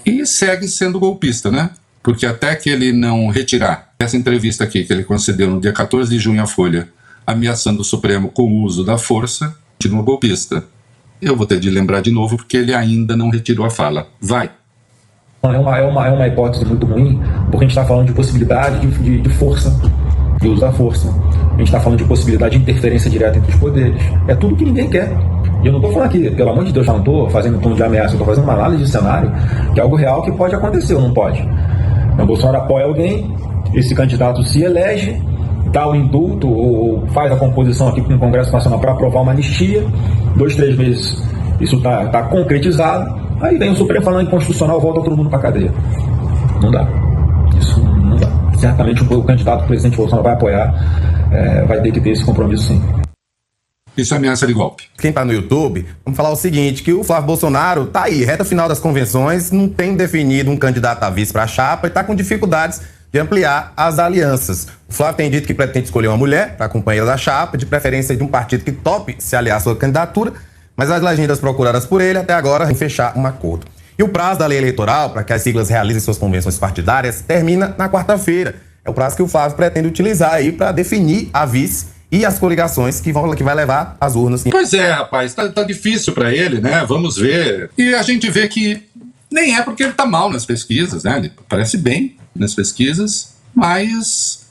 E segue sendo golpista, né? Porque até que ele não retirar essa entrevista aqui que ele concedeu no dia 14 de junho à Folha, ameaçando o Supremo com o uso da força, continua golpista. Eu vou ter de lembrar de novo porque ele ainda não retirou a fala. Vai. É uma hipótese muito ruim, porque a gente está falando de possibilidade de força, de uso da força. A gente está falando de possibilidade de interferência direta entre os poderes. É tudo que ninguém quer. E eu não estou falando aqui, pelo amor de Deus, eu não estou fazendo um tom de ameaça, eu estou fazendo uma análise de cenário, que é algo real que pode acontecer ou não pode. O Bolsonaro apoia alguém, esse candidato se elege, dá o indulto ou faz a composição aqui com o Congresso Nacional para aprovar uma anistia, 2, 3 meses isso está concretizado, aí vem o Supremo falando inconstitucional, volta todo mundo para a cadeia. Não dá. Isso não dá. Certamente o candidato, o presidente Bolsonaro vai apoiar, vai ter que ter esse compromisso sim. Isso é ameaça de golpe. Quem tá no YouTube, vamos falar o seguinte, que o Flávio Bolsonaro tá aí, reta final das convenções, não tem definido um candidato a vice para a chapa e tá com dificuldades de ampliar as alianças. O Flávio tem dito que pretende escolher uma mulher para companheira da chapa, de preferência de um partido que tope se aliar à sua candidatura, mas as legendas procuradas por ele até agora em fechar um acordo. E o prazo da lei eleitoral para que as siglas realizem suas convenções partidárias termina na quarta-feira. É o prazo que o Flávio pretende utilizar aí para definir a vice e as coligações que vai levar as urnas. Pois é, rapaz, tá difícil para ele, né? Vamos ver. E a gente vê que nem é porque ele tá mal nas pesquisas, né? Ele parece bem nas pesquisas, mas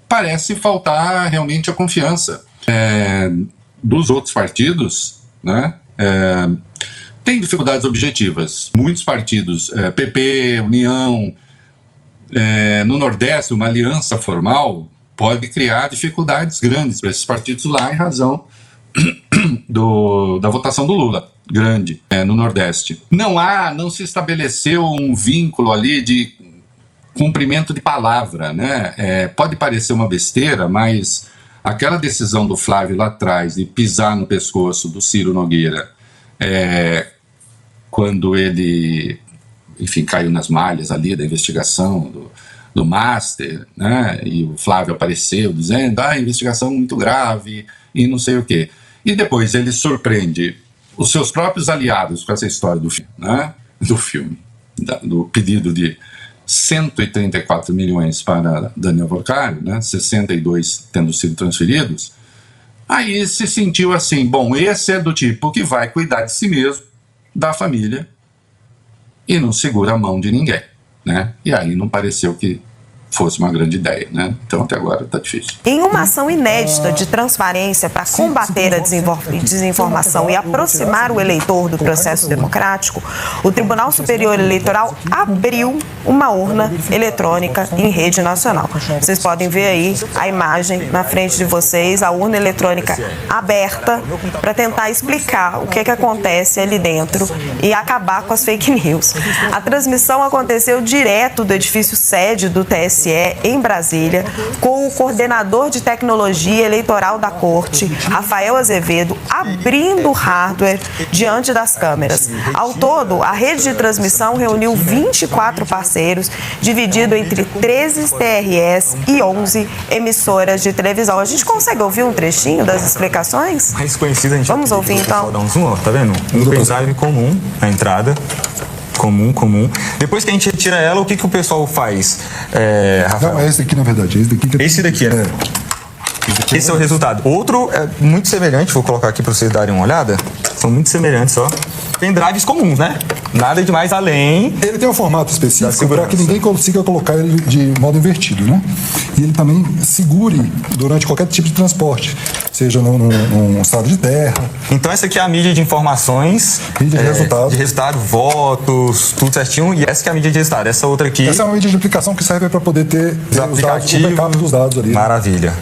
parece faltar realmente a confiança dos outros partidos, né? Tem dificuldades objetivas. Muitos partidos, PP, União, no Nordeste, uma aliança formal pode criar dificuldades grandes para esses partidos lá em razão da votação do Lula, grande, no Nordeste. Não se estabeleceu um vínculo ali de cumprimento de palavra, né? Pode parecer uma besteira, mas aquela decisão do Flávio lá atrás de pisar no pescoço do Ciro Nogueira, quando ele, enfim, caiu nas malhas ali da investigação do Master, né? E o Flávio apareceu dizendo, investigação muito grave e não sei o quê. E depois ele surpreende os seus próprios aliados com essa história do filme, né? Do pedido de 134 milhões para Daniel Volcário, né? 62 tendo sido transferidos. Aí se sentiu assim, bom, esse é do tipo que vai cuidar de si mesmo, da família, e não segura a mão de ninguém, né? E aí não pareceu que fosse uma grande ideia, né? Então até agora está difícil. Em uma ação inédita de transparência para combater a desinformação e aproximar o eleitor do processo democrático, o Tribunal Superior Eleitoral abriu uma urna eletrônica em rede nacional. Vocês podem ver aí a imagem na frente de vocês, a urna eletrônica aberta para tentar explicar o que acontece ali dentro e acabar com as fake news. A transmissão aconteceu direto do edifício sede do TSE em Brasília, com o coordenador de tecnologia eleitoral da Corte, Rafael Azevedo, abrindo o hardware diante das câmeras. Ao todo, a rede de transmissão reuniu 24 parceiros, dividido entre 13 TRS e 11 emissoras de televisão. A gente consegue ouvir um trechinho das explicações? Mais conhecida, a gente vamos ouvir então. Dar um zoom, ó, tá vendo? Um pendrive comum na entrada. Comum. Depois que a gente retira ela, o que o pessoal faz, Rafael? Não, é esse daqui, na verdade. Esse daqui, Esse é o resultado. Outro é muito semelhante, vou colocar aqui para vocês darem uma olhada. São muito semelhantes, ó. Pendrives comuns, né? Nada de mais além. Ele tem um formato específico para que ninguém consiga colocar ele de modo invertido, né? E ele também segure durante qualquer tipo de transporte, seja num estado de terra. Então essa aqui é a mídia de informações. Mídia de resultado. De resultado, votos, tudo certinho. E essa que é a mídia de resultado. Essa outra aqui. Essa é uma mídia de aplicação que serve para poder ter os aplicativos, o backup dos dados ali. Maravilha.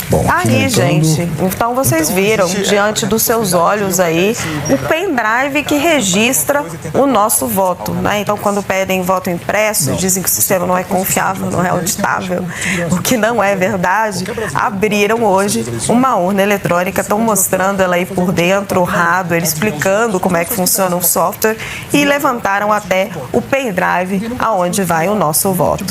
Bom, aí, gente, então vocês viram diante dos seus olhos aí o pendrive que registra o nosso voto, né? Então, quando pedem voto impresso, dizem que o sistema não é confiável, não é auditável, o que não é verdade. Abriram hoje uma urna eletrônica, estão mostrando ela aí por dentro, o hardware, explicando como é que funciona o software e levantaram até o pendrive aonde vai o nosso voto.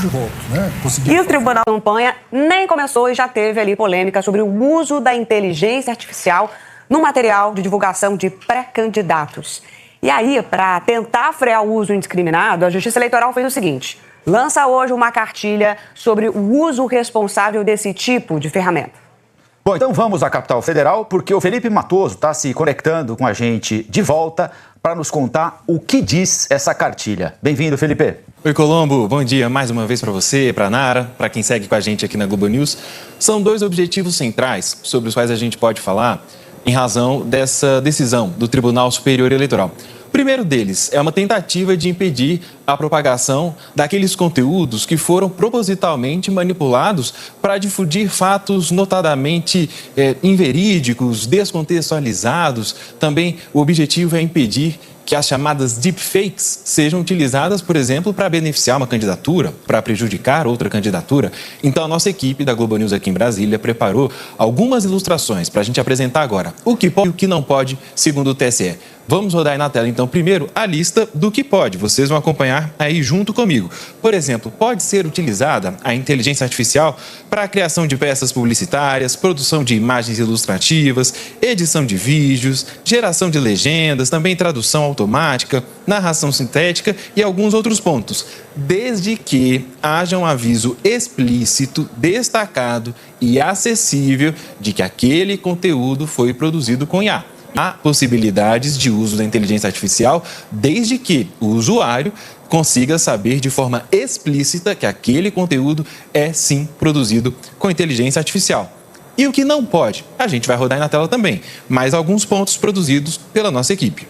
E o Tribunal de Campanha nem começou e já teve ali polêmica sobre o uso da inteligência artificial no material de divulgação de pré-candidatos. E aí, para tentar frear o uso indiscriminado, a Justiça Eleitoral fez o seguinte: lança hoje uma cartilha sobre o uso responsável desse tipo de ferramenta. Bom, então vamos à capital federal, porque o Felipe Matoso está se conectando com a gente de volta para nos contar o que diz essa cartilha. Bem-vindo, Felipe. Oi, Colombo. Bom dia mais uma vez para você, para a Nara, para quem segue com a gente aqui na Globo News. São 2 objetivos centrais sobre os quais a gente pode falar em razão dessa decisão do Tribunal Superior Eleitoral. O primeiro deles é uma tentativa de impedir a propagação daqueles conteúdos que foram propositalmente manipulados para difundir fatos notadamente inverídicos, descontextualizados. Também o objetivo é impedir que as chamadas deepfakes sejam utilizadas, por exemplo, para beneficiar uma candidatura, para prejudicar outra candidatura. Então, a nossa equipe da Globo News aqui em Brasília preparou algumas ilustrações para a gente apresentar agora o que pode e o que não pode, segundo o TSE. Vamos rodar aí na tela, então, primeiro, a lista do que pode. Vocês vão acompanhar aí junto comigo. Por exemplo, pode ser utilizada a inteligência artificial para a criação de peças publicitárias, produção de imagens ilustrativas, edição de vídeos, geração de legendas, também tradução automática, narração sintética e alguns outros pontos, desde que haja um aviso explícito, destacado e acessível de que aquele conteúdo foi produzido com IA. Há possibilidades de uso da inteligência artificial, desde que o usuário consiga saber de forma explícita que aquele conteúdo é, sim, produzido com inteligência artificial. E o que não pode? A gente vai rodar aí na tela também, mais alguns pontos produzidos pela nossa equipe.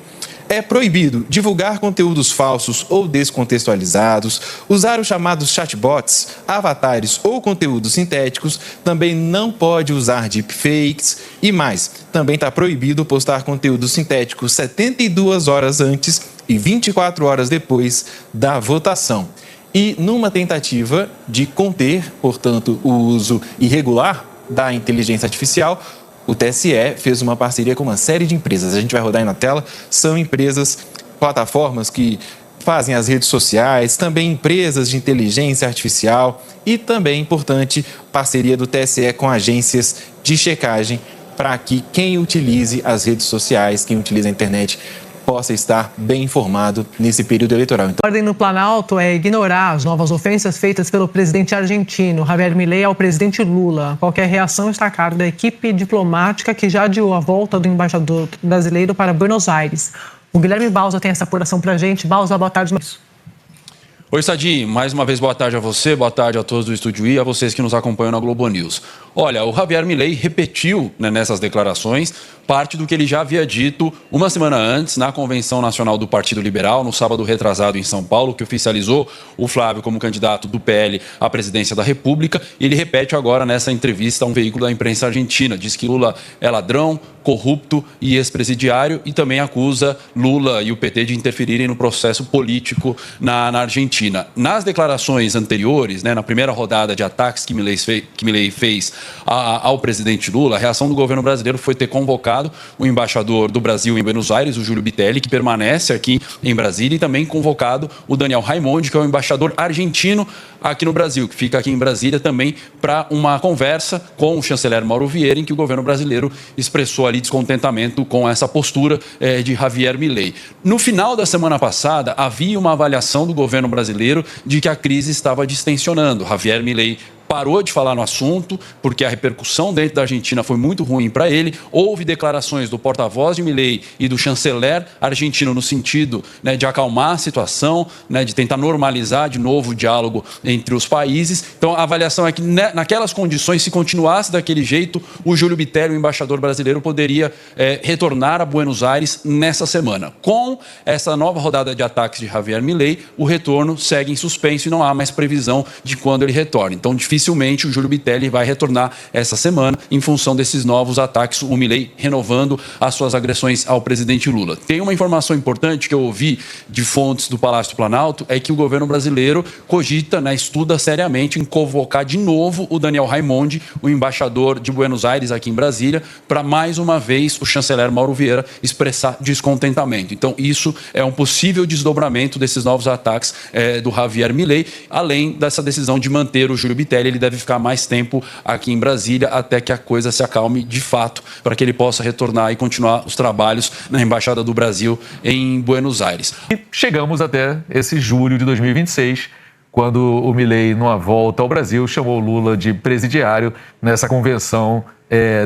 É proibido divulgar conteúdos falsos ou descontextualizados, usar os chamados chatbots, avatares ou conteúdos sintéticos, também não pode usar deepfakes e mais. Também está proibido postar conteúdos sintéticos 72 horas antes e 24 horas depois da votação. E numa tentativa de conter, portanto, o uso irregular da inteligência artificial, o TSE fez uma parceria com uma série de empresas. A gente vai rodar aí na tela. São empresas, plataformas que fazem as redes sociais, também empresas de inteligência artificial e também, importante, parceria do TSE com agências de checagem para que quem utilize as redes sociais, quem utiliza a internet, possa estar bem informado nesse período eleitoral. A ordem no Planalto é ignorar as novas ofensas feitas pelo presidente argentino, Javier Milei, ao presidente Lula. Qualquer reação está a cargo da equipe diplomática que já adiou a volta do embaixador brasileiro para Buenos Aires. O Guilherme Bausa tem essa apuração para a gente. Bausa, boa tarde. Oi, Sadi, mais uma vez boa tarde a você, boa tarde a todos do Estúdio I e a vocês que nos acompanham na Globo News. Olha, o Javier Milei repetiu nessas declarações parte do que ele já havia dito uma semana antes na Convenção Nacional do Partido Liberal, no sábado retrasado em São Paulo, que oficializou o Flávio como candidato do PL à presidência da República. E ele repete agora nessa entrevista a um veículo da imprensa argentina. Diz que Lula é ladrão, corrupto e ex-presidiário e também acusa Lula e o PT de interferirem no processo político na Argentina. Nas declarações anteriores, na primeira rodada de ataques que Milei fez ao presidente Lula, a reação do governo brasileiro foi ter convocado o embaixador do Brasil em Buenos Aires, o Júlio Bitelli, que permanece aqui em Brasília, e também convocado o Daniel Raimondi, que é o embaixador argentino aqui no Brasil, que fica aqui em Brasília também para uma conversa com o chanceler Mauro Vieira, em que o governo brasileiro expressou ali descontentamento com essa postura de Javier Milei. No final da semana passada, havia uma avaliação do governo brasileiro de que a crise estava distensionando. Javier Milei parou de falar no assunto, porque a repercussão dentro da Argentina foi muito ruim para ele. Houve declarações do porta-voz de Milei e do chanceler argentino no sentido de acalmar a situação, de tentar normalizar de novo o diálogo entre os países. Então, a avaliação é que naquelas condições, se continuasse daquele jeito, o Júlio Bitelli, o embaixador brasileiro, poderia retornar a Buenos Aires nessa semana. Com essa nova rodada de ataques de Javier Milei, o retorno segue em suspenso e não há mais previsão de quando ele retorna. Então, dificilmente o Júlio Bitelli vai retornar essa semana em função desses novos ataques, o Milei renovando as suas agressões ao presidente Lula. Tem uma informação importante que eu ouvi de fontes do Palácio do Planalto, é que o governo brasileiro cogita, estuda seriamente em convocar de novo o Daniel Raimondi, o embaixador de Buenos Aires aqui em Brasília, para mais uma vez o chanceler Mauro Vieira expressar descontentamento. Então isso é um possível desdobramento desses novos ataques do Javier Milei, além dessa decisão de manter o Júlio Bitelli PL ele deve ficar mais tempo aqui em Brasília até que a coisa se acalme de fato, para que ele possa retornar e continuar os trabalhos na Embaixada do Brasil em Buenos Aires. E chegamos até esse julho de 2026, quando o Milei, numa volta ao Brasil, chamou Lula de presidiário nessa convenção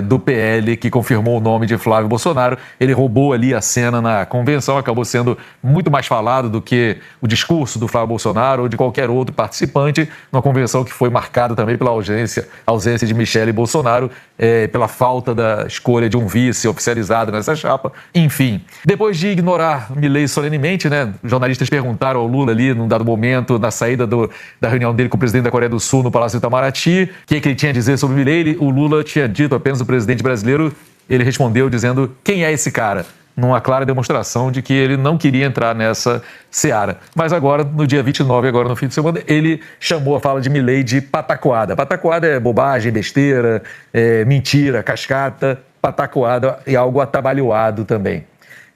do PL, que confirmou o nome de Flávio Bolsonaro. Ele roubou ali a cena na convenção, acabou sendo muito mais falado do que o discurso do Flávio Bolsonaro ou de qualquer outro participante, numa convenção que foi marcada também pela ausência de Michele Bolsonaro, pela falta da escolha de um vice oficializado nessa chapa. Enfim, depois de ignorar Milei solenemente, né, jornalistas perguntaram ao Lula ali, num dado momento, na saída da reunião dele com o presidente da Coreia do Sul no Palácio Itamaraty, o que ele tinha a dizer sobre Milei. O Lula tinha dito apenas o presidente brasileiro, ele respondeu dizendo quem é esse cara, numa clara demonstração de que ele não queria entrar nessa seara. Mas agora, no dia 29, agora no fim de semana, ele chamou a fala de Milei de patacoada. Patacoada é bobagem, besteira, mentira, cascata. Patacoada é algo atabalhoado também.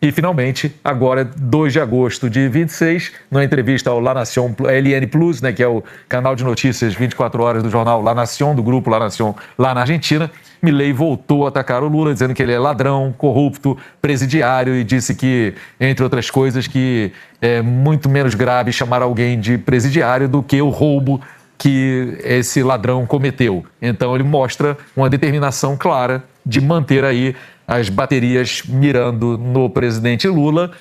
E, finalmente, agora, 2 de agosto de 26, numa entrevista ao La Nación, LN Plus, né, que é o canal de notícias 24 horas do jornal La Nación, do grupo La Nación, lá na Argentina, Milei voltou a atacar o Lula, dizendo que ele é ladrão, corrupto, presidiário, e disse que, entre outras coisas, que é muito menos grave chamar alguém de presidiário do que o roubo que esse ladrão cometeu. Então, ele mostra uma determinação clara de manter aí as baterias mirando no presidente Lula,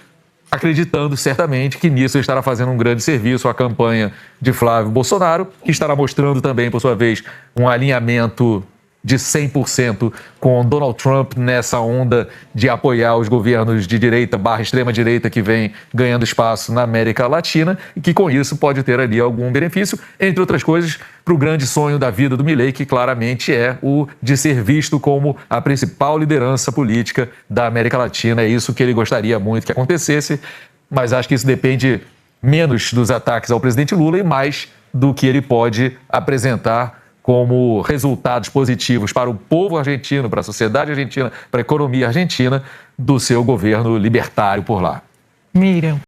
acreditando certamente que nisso ele estará fazendo um grande serviço à campanha de Flávio Bolsonaro, que estará mostrando também, por sua vez, um alinhamento de 100% com Donald Trump nessa onda de apoiar os governos de direita / extrema-direita que vem ganhando espaço na América Latina e que com isso pode ter ali algum benefício, entre outras coisas, para o grande sonho da vida do Milei, que claramente é o de ser visto como a principal liderança política da América Latina. É isso que ele gostaria muito que acontecesse, mas acho que isso depende menos dos ataques ao presidente Lula e mais do que ele pode apresentar como resultados positivos para o povo argentino, para a sociedade argentina, para a economia argentina, do seu governo libertário por lá. Miriam.